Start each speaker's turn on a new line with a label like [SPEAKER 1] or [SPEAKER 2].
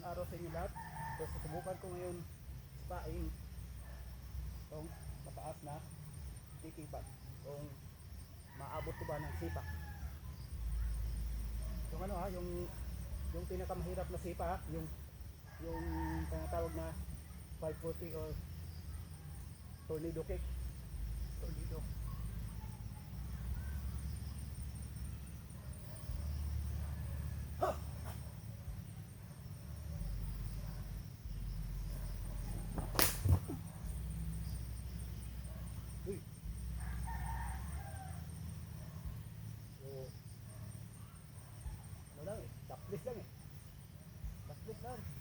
[SPEAKER 1] araw sa inyo lahat. So susubukan ko ngayon spain itong mataas na titipan kung maabot ko ba ng sipa. Yung ano ha, yung pinakamahirap na sipa ha, yung tinatawag na 540 or tornado kick. Tornado. Uy. So, ano lang eh, taplis lang eh. Taplis lang.